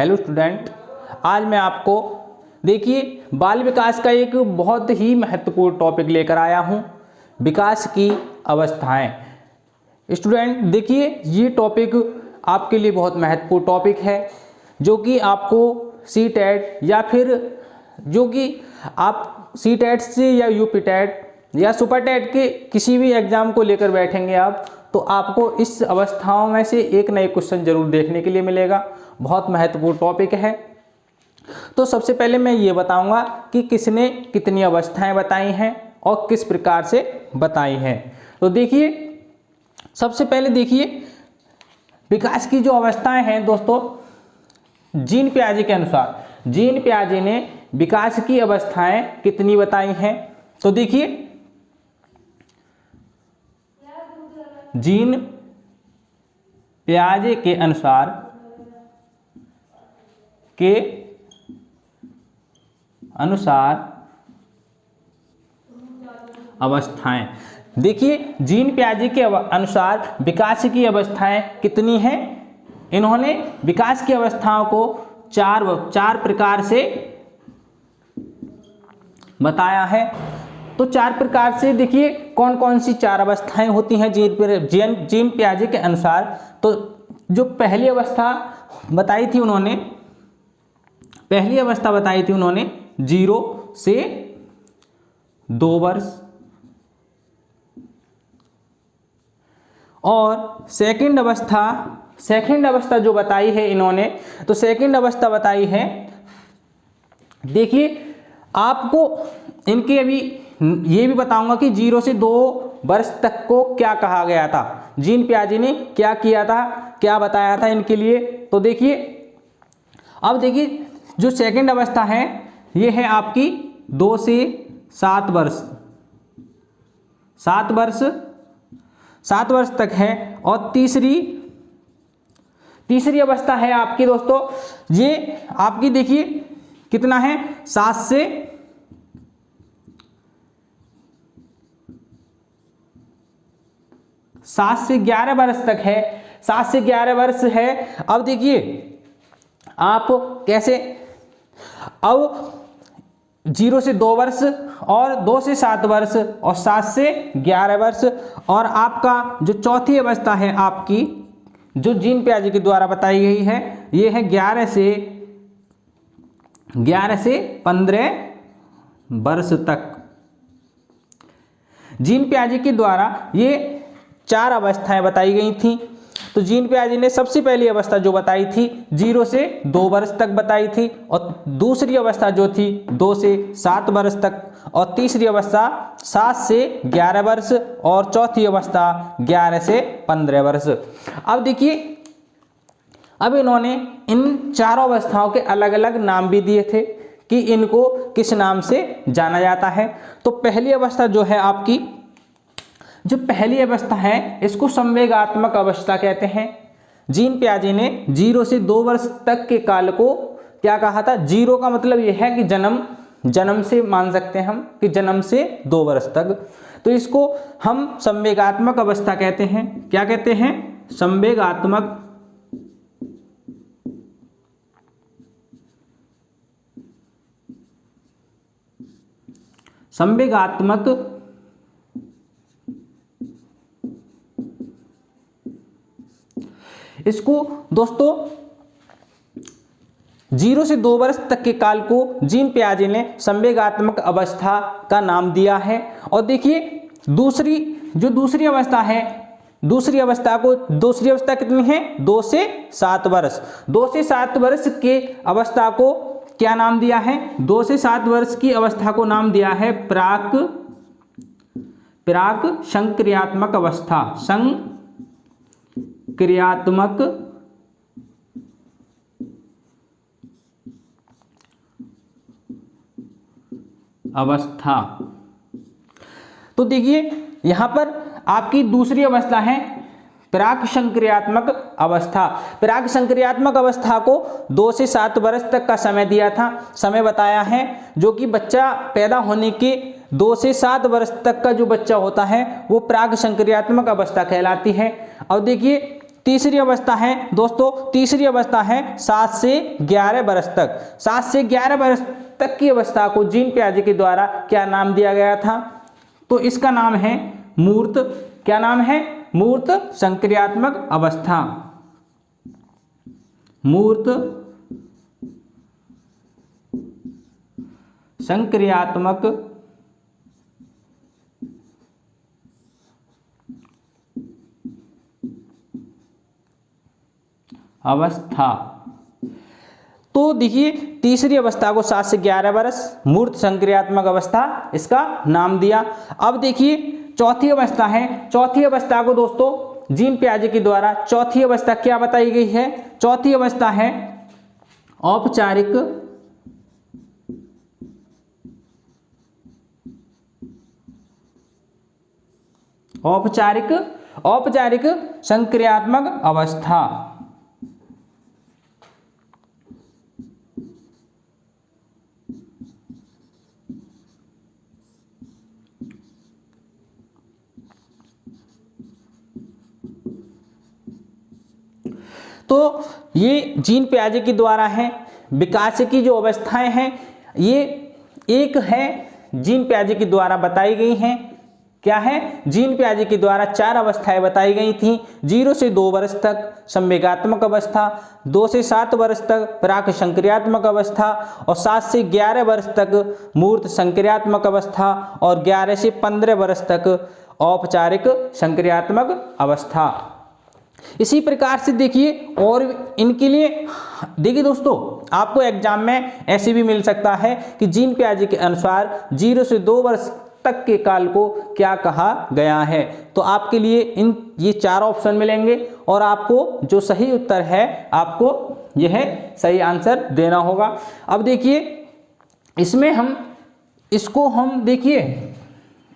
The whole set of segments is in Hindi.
हेलो स्टूडेंट, आज मैं आपको देखिए बाल विकास का एक बहुत ही महत्वपूर्ण टॉपिक लेकर आया हूँ, विकास की अवस्थाएं। स्टूडेंट देखिए, ये टॉपिक आपके लिए बहुत महत्वपूर्ण टॉपिक है, जो कि आपको सी-टेट या फिर जो कि आप सी-टेट से या यूपी-टेट या सुपर-टेट के किसी भी एग्ज़ाम को लेकर बैठेंगे आप, तो आपको इस अवस्थाओं में से एक नए क्वेश्चन जरूर देखने के लिए मिलेगा। बहुत महत्वपूर्ण टॉपिक है। तो सबसे पहले मैं ये बताऊंगा कि किसने कितनी अवस्थाएं बताई हैं और किस प्रकार से बताई हैं। तो देखिए, सबसे पहले देखिए विकास की जो अवस्थाएं हैं दोस्तों, जीन पियाजे के अनुसार जीन पियाजे ने विकास की अवस्थाएं कितनी बताई हैं। तो देखिए, जीन पियाजे के अनुसार अवस्थाएं, देखिए जीन पियाजे के अनुसार विकास की अवस्थाएं कितनी हैं। इन्होंने विकास की अवस्थाओं को चार प्रकार से बताया है। तो चार प्रकार से देखिए कौन कौन सी चार अवस्थाएं होती हैं जीन पियाजे के अनुसार। तो जो पहली अवस्था बताई थी उन्होंने 0 से 2 वर्ष, और सेकंड अवस्था जो बताई है इन्होंने, तो सेकंड अवस्था बताई है, देखिए आपको इनके अभी ये भी बताऊंगा कि 0 से 2 वर्ष तक को क्या कहा गया था, जीन पियाजे ने क्या किया था, क्या बताया था इनके लिए। तो देखिए, अब देखिए जो सेकंड अवस्था है ये है आपकी 2 से 7 वर्ष, 7 वर्ष तक है। और तीसरी अवस्था है आपकी दोस्तों, ये आपकी देखिए कितना है, 7 से 11 वर्ष तक है, 7 से 11 वर्ष है। अब देखिए आप कैसे, अब 0 से 2 वर्ष और 2 से 7 वर्ष और 7 से 11 वर्ष, और आपका जो चौथी अवस्था है आपकी जो जीन पियाजे के द्वारा बताई गई है, ये है 11 से 15 वर्ष तक। जीन पियाजे के द्वारा ये 4 अवस्थाएं बताई गई थी। तो जीन पियाजे ने सबसे पहली अवस्था जो बताई थी 0 से 2 वर्ष तक बताई थी, और दूसरी अवस्था जो थी 2 से 7 वर्ष तक, और तीसरी अवस्था 7 से 11 वर्ष, और चौथी अवस्था 11 से 15 वर्ष। अब देखिए, अब इन्होंने इन चारों अवस्थाओं के अलग अलग नाम भी दिए थे कि इनको किस नाम से जाना जाता है। तो पहली अवस्था जो है आपकी, जो पहली अवस्था है इसको संवेगात्मक अवस्था कहते हैं। जीन पियाजे ने 0 से 2 वर्ष तक के काल को क्या कहा था, 0 का मतलब यह है कि जन्म से मान सकते हैं हम कि जन्म से 2 वर्ष तक, तो इसको हम संवेगात्मक अवस्था कहते हैं। क्या कहते हैं, संवेगात्मक इसको दोस्तों 0 से 2 वर्ष तक के काल को जीन पियाजे ने संवेगात्मक अवस्था का नाम दिया है। और देखिए दूसरी अवस्था है, दूसरी अवस्था कितनी है, 2 से 7 वर्ष। 2 से 7 वर्ष के अवस्था को क्या नाम दिया है, 2 से 7 वर्ष की अवस्था को नाम दिया है प्राक संक्रियात्मक अवस्था। संक्रियात्मक अवस्था। तो देखिए यहां पर आपकी दूसरी अवस्था है प्राक संक्रियात्मक अवस्था। प्राक संक्रियात्मक अवस्था को 2 से 7 वर्ष तक का समय दिया था, समय बताया है, जो कि बच्चा पैदा होने के 2 से 7 वर्ष तक का जो बच्चा होता है वो प्राक संक्रियात्मक अवस्था कहलाती है। और देखिए तीसरी अवस्था है दोस्तों, तीसरी अवस्था है 7 से 11 वर्ष तक। 7 से 11 वर्ष तक की अवस्था को जीन पियाजे के द्वारा क्या नाम दिया गया था? तो इसका नाम है मूर्त, क्या नाम है? मूर्त संक्रियात्मक अवस्था। मूर्त संक्रियात्मक अवस्था। तो देखिए तीसरी अवस्था को 7 से 11 वर्ष मूर्त संक्रियात्मक अवस्था इसका नाम दिया। अब देखिए चौथी अवस्था है। चौथी अवस्था को दोस्तों जीन पियाजे के द्वारा चौथी अवस्था क्या बताई गई है? चौथी अवस्था है औपचारिक औपचारिक संक्रियात्मक अवस्था। तो ये जीन पियाजे के द्वारा है। विकास की जो अवस्थाएं हैं ये एक है जीन पियाजे के द्वारा बताई गई हैं। क्या है? जीन पियाजे के द्वारा 4 अवस्थाएं बताई गई थी। 0 से 2 वर्ष तक संवेगात्मक अवस्था, 2 से 7 वर्ष तक प्राक संक्रियात्मक अवस्था और 7 से 11 वर्ष तक मूर्त संक्रियात्मक अवस्था और 11 से 15 वर्ष तक औपचारिक संक्रियात्मक अवस्था। इसी प्रकार से देखिए और इनके लिए देखिए दोस्तों आपको एग्जाम में ऐसे भी मिल सकता है कि जीन पियाजे के अनुसार 0 से 2 वर्ष तक के काल को क्या कहा गया है। तो आपके लिए ये 4 ऑप्शन मिलेंगे और आपको जो सही उत्तर है आपको यह सही आंसर देना होगा। अब देखिए इसमें हम देखिए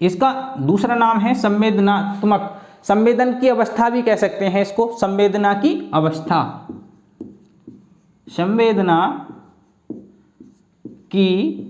इसका दूसरा नाम है संवेदनात्मक। संवेदन की अवस्था भी कह सकते हैं इसको, संवेदना की अवस्था। संवेदना की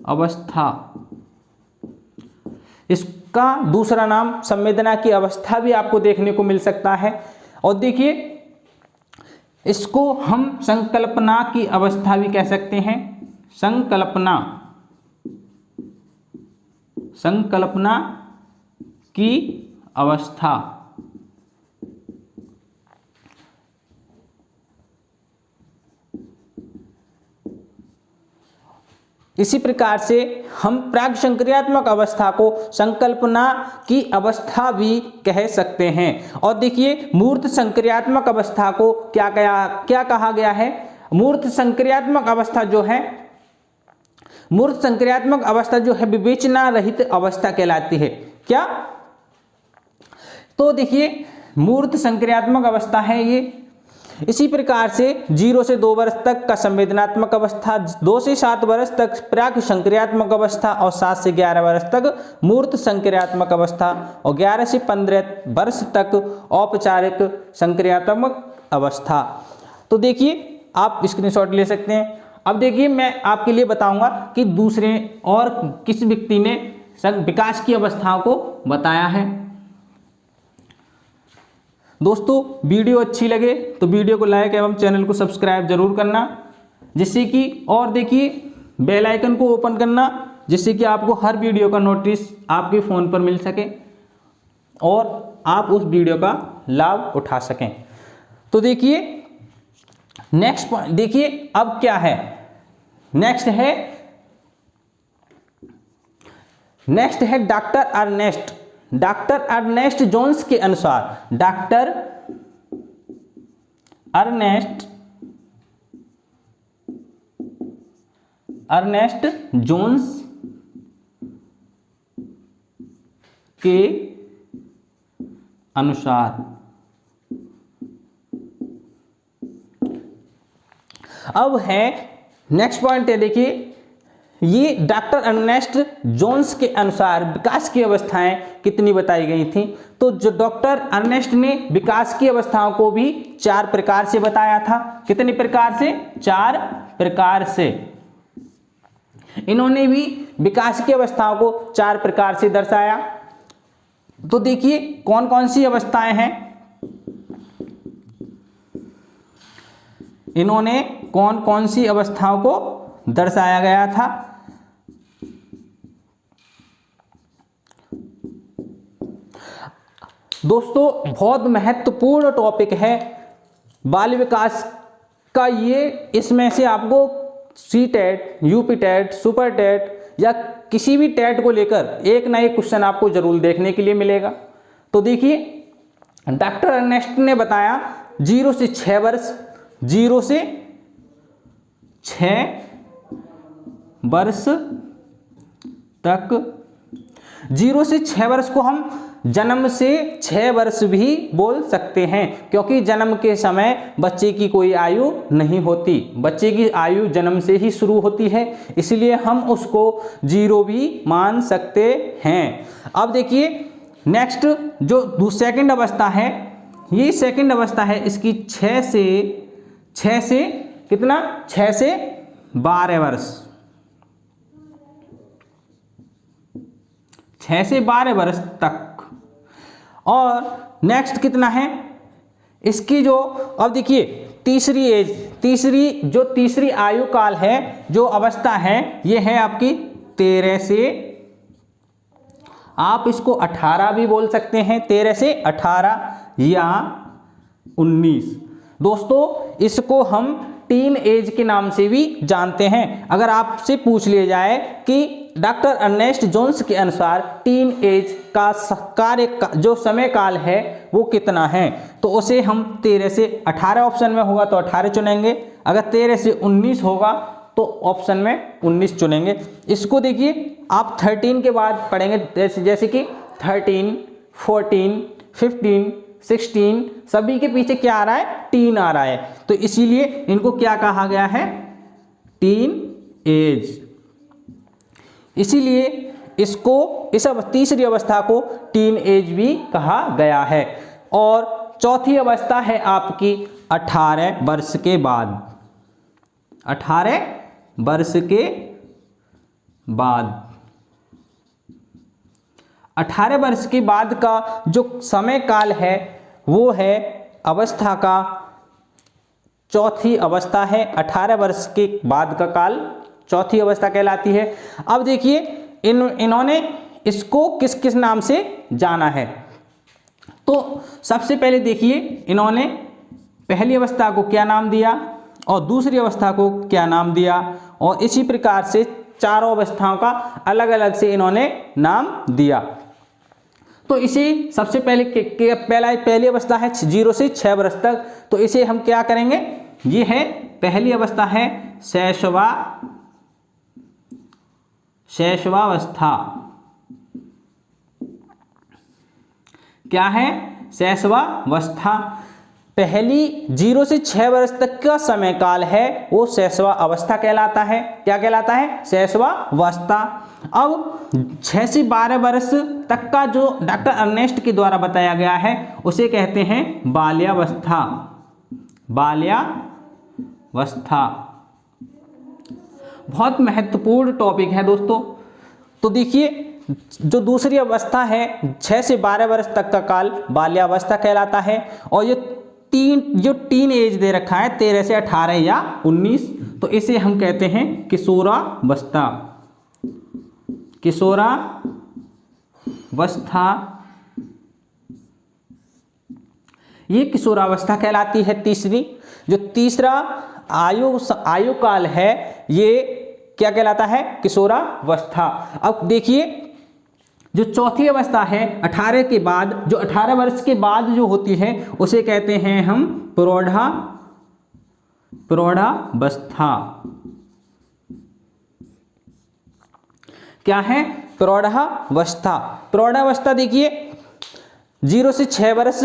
अवस्था, इसका दूसरा नाम संवेदना की अवस्था भी आपको देखने को मिल सकता है। और देखिए इसको हम संकल्पना की अवस्था भी कह सकते हैं। संकल्पना की अवस्था। इसी प्रकार से हम प्राक संक्रियात्मक अवस्था को संकल्पना की अवस्था भी कह सकते हैं। और देखिए मूर्त संक्रियात्मक अवस्था को क्या कहा गया है? मूर्त संक्रियात्मक अवस्था जो है, मूर्त संक्रियात्मक अवस्था जो है विवेचना रहित अवस्था कहलाती है। क्या? तो देखिए मूर्त संक्रियात्मक अवस्था है ये। इसी प्रकार से 0 से 2 वर्ष तक का संवेदनात्मक अवस्था, 2 से 7 वर्ष तक प्राक संक्रियात्मक अवस्था और 7 से 11 वर्ष तक मूर्त संक्रियात्मक अवस्था और 11 से 15 वर्ष तक औपचारिक संक्रियात्मक अवस्था। तो देखिए आप स्क्रीनशॉट ले सकते हैं। अब देखिए मैं आपके लिए बताऊंगा कि दूसरे और किस व्यक्ति ने विकास की अवस्थाओं को बताया है। दोस्तों वीडियो अच्छी लगे तो वीडियो को लाइक एवं चैनल को सब्सक्राइब जरूर करना, जिससे कि और देखिए बेल आइकन को ओपन करना, जिससे कि आपको हर वीडियो का नोटिस आपके फ़ोन पर मिल सके और आप उस वीडियो का लाभ उठा सकें। तो देखिए नेक्स्ट पॉइंट देखिए अब क्या है। नेक्स्ट है डॉक्टर अर्नेस्ट जोन्स के अनुसार, डॉक्टर अर्नेस्ट जोन्स के अनुसार। अब है नेक्स्ट पॉइंट है, देखिए ये डॉक्टर अर्नेस्ट जोन्स के अनुसार विकास की अवस्थाएं कितनी बताई गई थी। तो जो डॉक्टर अर्नेस्ट ने विकास की अवस्थाओं को भी 4 प्रकार से बताया था। कितने प्रकार से? 4 प्रकार से। इन्होंने भी विकास की अवस्थाओं को 4 प्रकार से दर्शाया। तो देखिए कौन कौन सी अवस्थाएं हैं। इन्होंने कौन कौन सी अवस्थाओं को दर्शाया गया था? दोस्तों बहुत महत्वपूर्ण टॉपिक है बाल विकास का ये। इसमें से आपको C TET, UP TET, super TET या किसी भी टेट को लेकर एक ना एक क्वेश्चन आपको जरूर देखने के लिए मिलेगा। तो देखिए डॉक्टर अर्नेस्ट ने बताया 0 से 6 वर्ष, 0 से 6 वर्ष तक, 0 से 6 वर्ष को हम जन्म से 6 वर्ष भी बोल सकते हैं, क्योंकि जन्म के समय बच्चे की कोई आयु नहीं होती, बच्चे की आयु जन्म से ही शुरू होती है, इसलिए हम उसको 0 भी मान सकते हैं। अब देखिए नेक्स्ट जो सेकंड अवस्था है, ये सेकंड अवस्था है इसकी 6 से कितना, 6 से 12 वर्ष, 6 से 12 वर्ष तक। और नेक्स्ट कितना है इसकी जो, अब देखिए तीसरी एज, तीसरी आयु काल है, जो अवस्था है ये है आपकी 13 से, आप इसको 18 भी बोल सकते हैं, 13 से 18 या 19। दोस्तों इसको हम टीन एज के नाम से भी जानते हैं। अगर आपसे पूछ लिया जाए कि डॉक्टर अर्नेस्ट जोन्स के अनुसार टीन एज का जो समय काल है वो कितना है, तो उसे हम 13 से 18 ऑप्शन में होगा तो 18 चुनेंगे, अगर 13 से 19 होगा तो ऑप्शन में 19 चुनेंगे। इसको देखिए आप 13 के बाद पढ़ेंगे, जैसे कि 13, 14, 15, 16, सभी के पीछे क्या आ रहा है, टीन आ रहा है, तो इसीलिए इनको क्या कहा गया है, टीन एज। इसीलिए इसको इस तीसरी अवस्था को टीन एज भी कहा गया है। और चौथी अवस्था है आपकी 18 वर्ष के बाद, 18 वर्ष के बाद, 18 वर्ष के बाद का जो समय काल है वो है अवस्था का चौथी अवस्था है। 18 वर्ष के बाद का काल चौथी अवस्था कहलाती है। अब देखिए इन्होंने इसको किस किस नाम से जाना है, तो सबसे पहले देखिए इन्होंने पहली अवस्था को क्या नाम दिया और दूसरी अवस्था को क्या नाम दिया, और इसी प्रकार से चारों अवस्थाओं का अलग अलग से इन्होंने नाम दिया। तो इसे सबसे पहले पहली अवस्था है 0 से 6 वर्ष तक, तो इसे हम क्या करेंगे, ये है पहली अवस्था है शैशवावस्था। क्या है, शैशवावस्था। पहली 0 से 6 वर्ष तक का समय काल है वो शैशवा अवस्था कहलाता है। क्या कहलाता है, शैशवावस्था। अब 6 से 12 वर्ष तक का जो डॉक्टर अर्नेस्ट के द्वारा बताया गया है उसे कहते हैं बाल्यावस्था। बाल्यावस्था बहुत महत्वपूर्ण टॉपिक है दोस्तों। तो देखिए जो दूसरी अवस्था है 6 से 12 वर्ष तक का काल बाल्यावस्था कहलाता है, और ये जो टीन एज दे रखा है 13 से 18 या 19, तो इसे हम कहते हैं किशोरावस्था। किशोरावस्था, ये किशोरावस्था कहलाती है तीसरी। जो तीसरा आयु काल है ये क्या कहलाता है, किशोरावस्था। अब देखिए जो चौथी अवस्था है 18 के बाद, जो 18 वर्ष के बाद जो होती है उसे कहते हैं हम प्रौढ़ावस्था। क्या है, प्रौढ़ावस्था। प्रौढ़ावस्था देखिए 0 से 6 वर्ष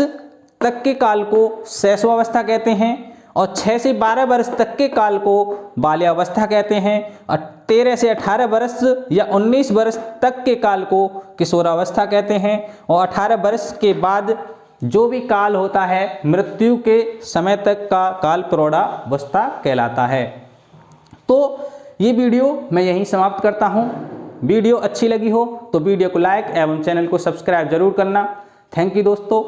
तक के काल को शैशवावस्था कहते हैं, और 6 से 12 वर्ष तक के काल को बाल्यावस्था कहते हैं, और 13 से 18 वर्ष या 19 वर्ष तक के काल को किशोरावस्था कहते हैं, और 18 वर्ष के बाद जो भी काल होता है मृत्यु के समय तक का काल प्रौढ़ावस्था कहलाता है। तो ये वीडियो मैं यहीं समाप्त करता हूँ। वीडियो अच्छी लगी हो तो वीडियो को लाइक एवं चैनल को सब्सक्राइब जरूर करना। थैंक यू दोस्तों।